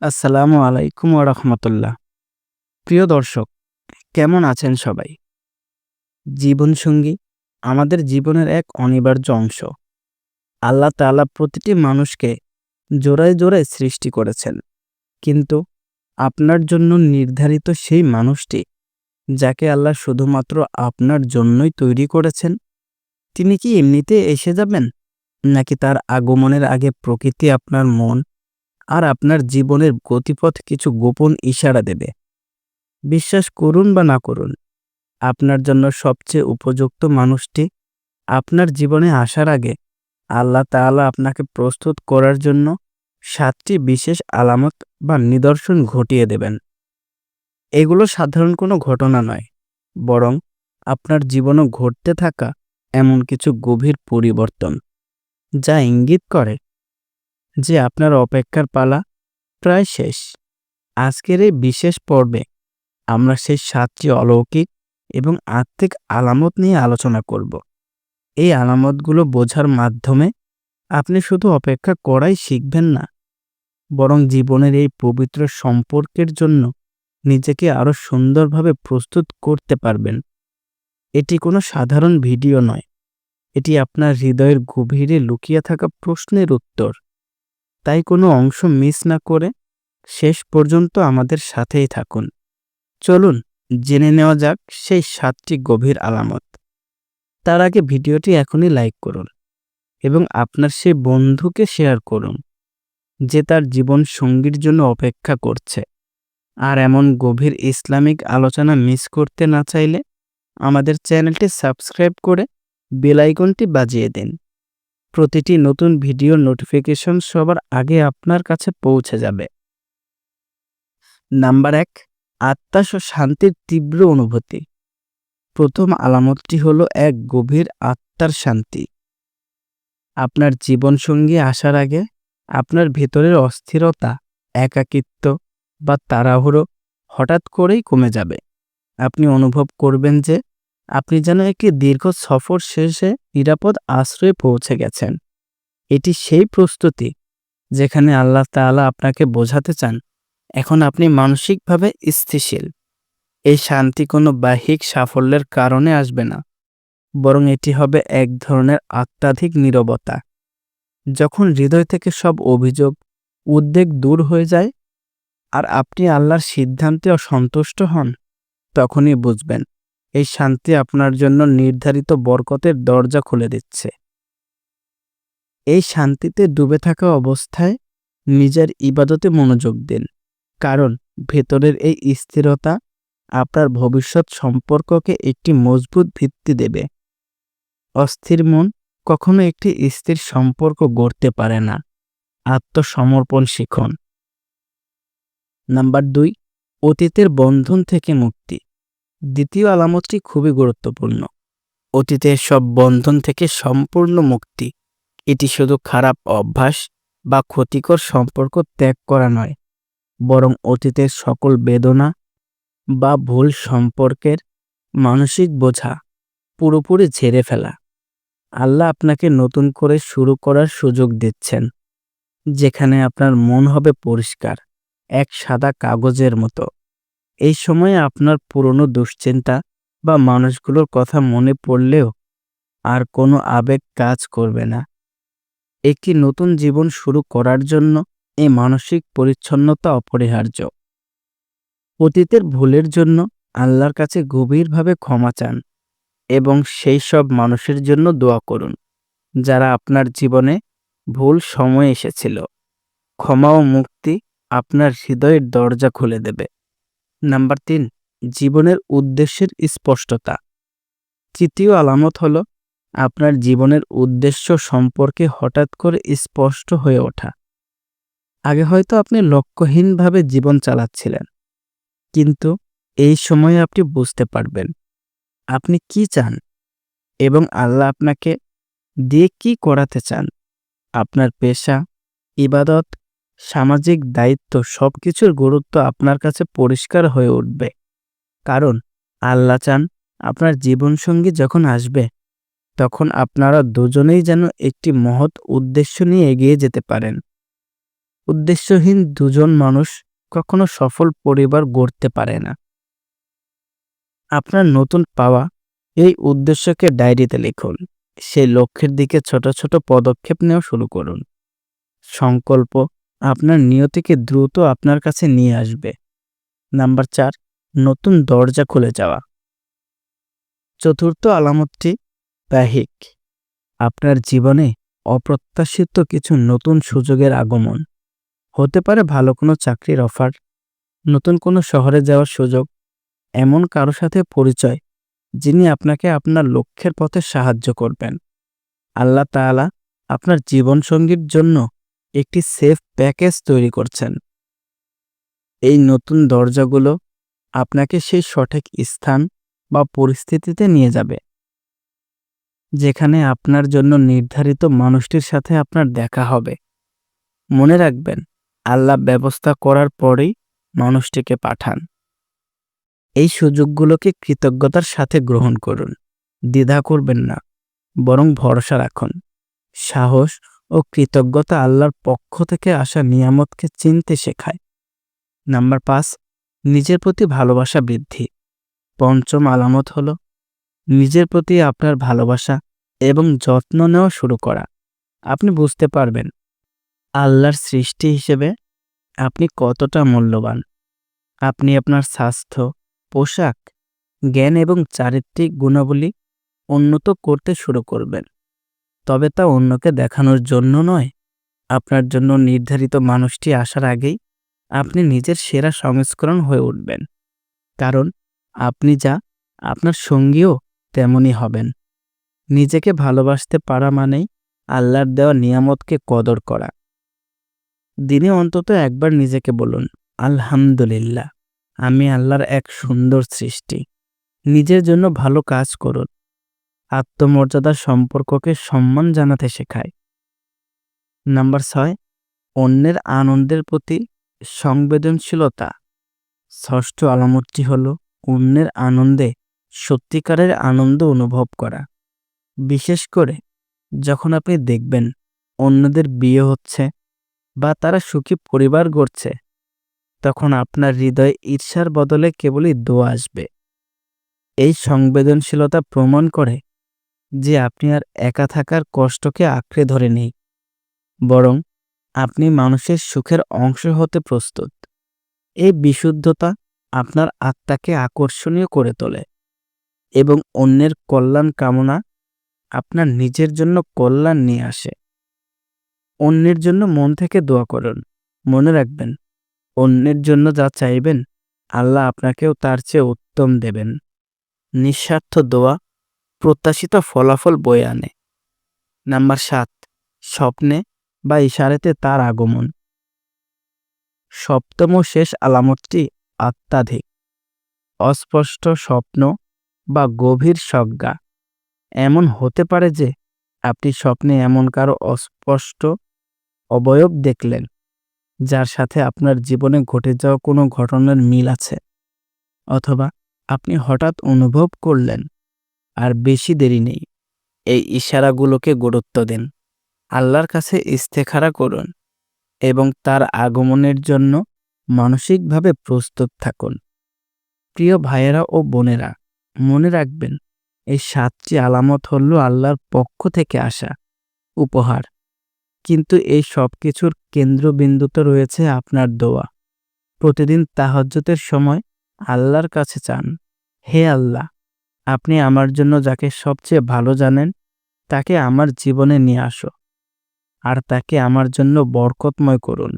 আসসালামু আলাইকুম ওয়া রাহমাতুল্লাহ। প্রিয় দর্শক, কেমন আছেন সবাই? জীবনসঙ্গী আমাদের জীবনের এক অনিবার্য অংশ। আল্লাহ তাআলা প্রতিটি মানুষকে জোড়ায় জোড়ায় সৃষ্টি করেছেন। কিন্তু আপনার জন্য নির্ধারিত সেই মানুষটি, যাকে আল্লাহ শুধুমাত্র আপনার জন্যই তৈরি করেছেন, তিনি কি এমনিতে এসে যাবেন? নাকি তার আগমনের আগে প্রকৃতি আপনার মন আর আপনার জীবনের গতিপথ কিছু গোপন ইশারা দেবে? বিশ্বাস করুন বা না করুন, আপনার জন্য সবচেয়ে উপযুক্ত মানুষটি আপনার জীবনে আসার আগে আল্লাহ তাআলা আপনাকে প্রস্তুত করার জন্য ৭টি বিশেষ আলামত বা নিদর্শন ঘটিয়ে দেবেন। এগুলো সাধারণ কোনো ঘটনা নয়, বরং আপনার জীবনে ঘটতে থাকা এমন কিছু গভীর পরিবর্তন, যা ইঙ্গিত করে যে আপনার অপেক্ষার পালা প্রায় শেষ। আজকের এই বিশেষ পর্বে আমরা সেই ৭টি অলৌকিক এবং আত্মিক আলামত নিয়ে আলোচনা করব। এই আলামতগুলো বোঝার মাধ্যমে আপনি শুধু অপেক্ষা করাই শিখবেন না, বরং জীবনের এই পবিত্র সম্পর্কের জন্য নিজেকে আরও সুন্দরভাবে প্রস্তুত করতে পারবেন। এটি কোনো সাধারণ ভিডিও নয়, এটি আপনার হৃদয়ের গভীরে লুকিয়ে থাকা প্রশ্নের উত্তর। তাই কোনো অংশ মিস না করে শেষ পর্যন্ত আমাদের সাথেই থাকুন। চলুন জেনে নেওয়া যাক সেই ৭টি গভীর আলামত। তার আগে ভিডিওটি এখনই লাইক করুন এবং আপনার সেই বন্ধুকে শেয়ার করুন যে তার জীবন সঙ্গীর জন্য অপেক্ষা করছে। আর এমন গভীর ইসলামিক আলোচনা মিস করতে না চাইলে আমাদের চ্যানেলটি সাবস্ক্রাইব করে বেল আইকনটি বাজিয়ে দিন। প্রতিটি নতুন ভিডিওর নোটিফিকেশন সবার আগে আপনার কাছে পৌঁছে যাবে। নাম্বার ১, আত্মাস ও শান্তির তীব্র অনুভূতি। প্রথম আলামতটি হলো এক গভীর আত্মার শান্তি। আপনার জীবনসঙ্গী আসার আগে আপনার ভেতরের অস্থিরতা, একাকিত্ব বা তাড়াহুড়ো হঠাৎ করেই কমে যাবে। আপনি অনুভব করবেন যে আপনি যেন একটি দীর্ঘ সফর শেষে নিরাপদ আশ্রয়ে পৌঁছে গেছেন। এটি সেই প্রস্তুতি যেখানে আল্লাহ তাআলা আপনাকে বোঝাতে চান এখন আপনি মানসিকভাবে স্থিতিশীল। এই শান্তি কোনো বাহ্যিক সাফল্যের কারণে আসবে না, বরং এটি হবে এক ধরনের আত্মাধিক নীরবতা। যখন হৃদয় থেকে সব অভিযোগ, উদ্বেগ দূর হয়ে যায় আর আপনি আল্লাহর সিদ্ধান্তে সন্তুষ্ট হন, তখনই বুঝবেন এই শান্তি আপনার জন্য নির্ধারিত বরকতের দরজা খুলে দিচ্ছে। এই শান্তিতে ডুবে থাকা অবস্থায় নিজের ইবাদতে মনোযোগ দিন, কারণ ভেতরের এই স্থিরতা আপনার ভবিষ্যৎ সম্পর্ককে একটি মজবুত ভিত্তি দেবে। অস্থির মন কখনো একটি স্থির সম্পর্ক গড়তে পারে না। আত্মসমর্পণ শিখুন। নাম্বার ২, অতীতের বন্ধন থেকে মুক্তি। দ্বিতীয় আলামতটি খুবই গুরুত্বপূর্ণ। অতীতের সব বন্ধন থেকে সম্পূর্ণ মুক্তি। এটি শুধু খারাপ অভ্যাস বা ক্ষতিকর সম্পর্ক ত্যাগ করা নয়, বরং অতীতের সকল বেদনা বা ভুল সম্পর্কের মানসিক বোঝা পুরোপুরি ঝেড়ে ফেলা। আল্লাহ আপনাকে নতুন করে শুরু করার সুযোগ দিচ্ছেন, যেখানে আপনার মন হবে পরিষ্কার, এক সাদা কাগজের মতো। এই সময়ে আপনার পুরনো দুশ্চিন্তা বা মানুষগুলোর কথা মনে পড়লেও আর কোনো আবেগ কাজ করবে না। একটি নতুন জীবন শুরু করার জন্য এই মানসিক পরিচ্ছন্নতা অপরিহার্য। অতীতের ভুলের জন্য আল্লাহর কাছে গভীরভাবে ক্ষমা চান এবং সেই সব মানুষের জন্য দোয়া করুন যারা আপনার জীবনে ভুল সময় এসেছিল। ক্ষমা ও মুক্তি আপনার হৃদয়ের দরজা খুলে দেবে। নাম্বার ৩, জীবনের উদ্দেশ্যের স্পষ্টতা। তৃতীয় আলামত হলো আপনার জীবনের উদ্দেশ্য সম্পর্কে হঠাৎ করে স্পষ্ট হয়ে ওঠা। আগে হয়তো আপনি লক্ষ্যহীনভাবে জীবন চালাচ্ছিলেন, কিন্তু এই সময়ে আপনি বুঝতে পারবেন আপনি কি চান এবং আল্লাহ আপনাকে দিয়ে কি করাতে চান। আপনার পেশা, ইবাদত, সামাজিক দায়িত্ব সবকিছুর গুরুত্ব আপনার কাছে পরিষ্কার হয়ে উঠবে, কারণ আল্লাহ চান আপনার জীবনসঙ্গী যখন আসবে তখন আপনারা দুজনেই যেন একটি মহৎ উদ্দেশ্য নিয়ে এগিয়ে যেতে পারেন। উদ্দেশ্যহীন দুজন মানুষ কখনো সফল পরিবার গড়তে পারে না। আপনার নতুন পাওয়া এই উদ্দেশ্যকে ডায়েরিতে লিখুন। সেই লক্ষ্যের দিকে ছোট ছোট পদক্ষেপ নেওয়া শুরু করুন। সংকল্প আপনার নিয়তিকে দ্রুত আপনার কাছে নিয়ে আসবে। নাম্বার 4, নতুন দরজা খুলে যাওয়া। চতুর্থ আলামতটি বাহিক। আপনার জীবনে অপ্রত্যাশিত কিছু নতুন সুযোগের আগমন। হতে পারে ভালো কোনো চাকরির অফার, নতুন কোনো শহরে যাওয়ার সুযোগ, এমন কারো সাথে পরিচয় যিনি আপনাকে আপনার লক্ষ্যের পথে সাহায্য করবেন। আল্লাহ তাআলা আপনার জীবনসঙ্গীর জন্য একটি সেফ প্যাকেজ তৈরি করছেন। এই নতুন দরজাগুলো আপনাকে সেই সঠিক স্থান বা পরিস্থিতিতে নিয়ে যাবে যেখানে আপনার জন্য নির্ধারিত মানুষটির সাথে আপনার দেখা হবে। মনে রাখবেন, আল্লাহ ব্যবস্থা করার পরেই মানুষটিকে পাঠান। এই সুযোগগুলোকে কৃতজ্ঞতার সাথে গ্রহণ করুন। দ্বিধা করবেন না, বরং ভরসা রাখুন। সাহস ও কৃতজ্ঞতা আল্লাহর পক্ষ থেকে আসা নিয়ামতকে চিনতে শেখায়। নাম্বার 5, নিজের প্রতি ভালোবাসা বৃদ্ধি। পঞ্চম আলামত হলো নিজের প্রতি আপনার ভালোবাসা এবং যত্ন নেওয়া শুরু করা। আপনি বুঝতে পারবেন আল্লাহর সৃষ্টি হিসেবে আপনি কতটা মূল্যবান। আপনি আপনার স্বাস্থ্য, পোশাক, জ্ঞান এবং চারিত্রিক গুণাবলী উন্নত করতে শুরু করবেন। তবে তা অন্যকে দেখানোর জন্য নয়। আপনার জন্য নির্ধারিত মানুষটি আসার আগেই আপনি নিজের সেরা সংস্করণ হয়ে উঠবেন। কারণ আপনি যা, আপনার সঙ্গীও তেমনই হবেন। নিজেকে ভালোবাসতে পারা মানেই আল্লাহর দেওয়া নিয়ামতকে কদর করা। দিনে অন্তত একবার নিজেকে বলুন, আলহামদুলিল্লাহ, আমি আল্লাহর এক সুন্দর সৃষ্টি। নিজের জন্য ভালো কাজ করুন। আত্মমর্যাদার সম্পর্ককে সম্মান জানাতে শেখায়। নাম্বার 6, অন্যের আনন্দের প্রতি সংবেদনশীলতা। ষষ্ঠ আলামতটি হল অন্যের আনন্দে সত্যিকারের আনন্দ অনুভব করা। বিশেষ করে যখন আপনি দেখবেন অন্যদের বিয়ে হচ্ছে বা তারা সুখী পরিবার গড়ছে, তখন আপনার হৃদয়ে ঈর্ষার বদলে কেবলই দোয়া আসবে। এই সংবেদনশীলতা প্রমাণ করে যে আপনি আর একা থাকার কষ্টকে আঁকড়ে ধরে নেই, বরং আপনি মানুষের সুখের অংশ হতে প্রস্তুত। এই বিশুদ্ধতা আপনার আত্মাকে আকর্ষণীয় করে তোলে এবং অন্যের কল্যাণ কামনা আপনার নিজের জন্য কল্যাণ নিয়ে আসে। অন্যের জন্য মন থেকে দোয়া করুন। মনে রাখবেন, অন্যের জন্য যা চাইবেন আল্লাহ আপনাকেও তার চেয়ে উত্তম দেবেন। নিঃস্বার্থ দোয়া প্রত্যাশিত ফলাফল বয়ে আনে। নাম্বার 7, স্বপ্নে বা ইশারাতে তার আগমন। সপ্তম ও শেষ আলামতটি আত্মাধিক। অস্পষ্ট স্বপ্ন বা গভীর স্বজ্ঞা। এমন হতে পারে যে আপনি স্বপ্নে এমন কারো অস্পষ্ট অবয়ব দেখলেন যার সাথে আপনার জীবনে ঘটে যাওয়া কোনো ঘটনার মিল আছে, অথবা আপনি হঠাৎ অনুভব করলেন। আর বেশি দেরি নেই, এই ইশারাগুলোকে গুরুত্ব দিন। আল্লাহর কাছে ইস্তেখারা করুন এবং তার আগমনের জন্য মানসিকভাবে প্রস্তুত থাকুন। প্রিয় ভাইয়েরা ও বোনেরা, মনে রাখবেন, এই 7টি আলামত হল আল্লাহর পক্ষ থেকে আসা উপহার। কিন্তু এই সব কিছুর কেন্দ্রবিন্দুতে রয়েছে আপনার দোয়া। প্রতিদিন তাহাজ্জুদের সময় আল্লাহর কাছে চান, হে আল্লাহ, আপনি আমার জন্য যাকে সবচেয়ে ভালো জানেন তাকে আমার জীবনে নিয়ে আসো, আর তাকে আমার জন্য বরকতময় করুন।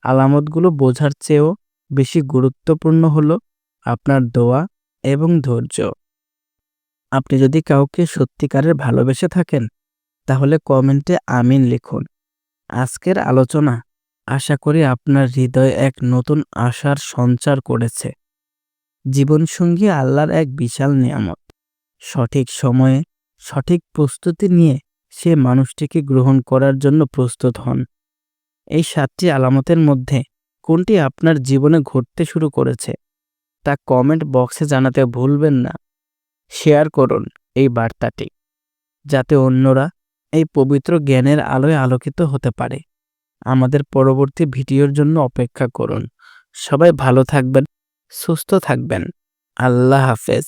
আলামতগুলো বোঝার চেয়েও বেশি গুরুত্বপূর্ণ হলো আপনার দোয়া এবং ধৈর্য। আপনি যদি কাউকে সত্যিকারের ভালোবেসে থাকেন, তাহলে কমেন্টে আমিন লিখুন। আজকের আলোচনা আশা করি আপনার হৃদয়ে এক নতুন আশার সঞ্চার করেছে। জীবনসঙ্গী আল্লাহর এক বিশাল নিয়ামত। সঠিক সময়ে সঠিক প্রস্তুতি নিয়ে সে মানুষটিকে গ্রহণ করার জন্য প্রস্তুত হন। এই 7টি আলামতের মধ্যে কোনটি আপনার জীবনে ঘটতে শুরু করেছে তা কমেন্ট বক্সে জানাতে ভুলবেন না। শেয়ার করুন এই বার্তাটি, যাতে অন্যরা এই পবিত্র জ্ঞানের আলোয় আলোকিত হতে পারে। আমাদের পরবর্তী ভিডিওর জন্য অপেক্ষা করুন। সবাই ভালো থাকবেন, সুস্থ থাকবেন। আল্লাহ হাফেজ।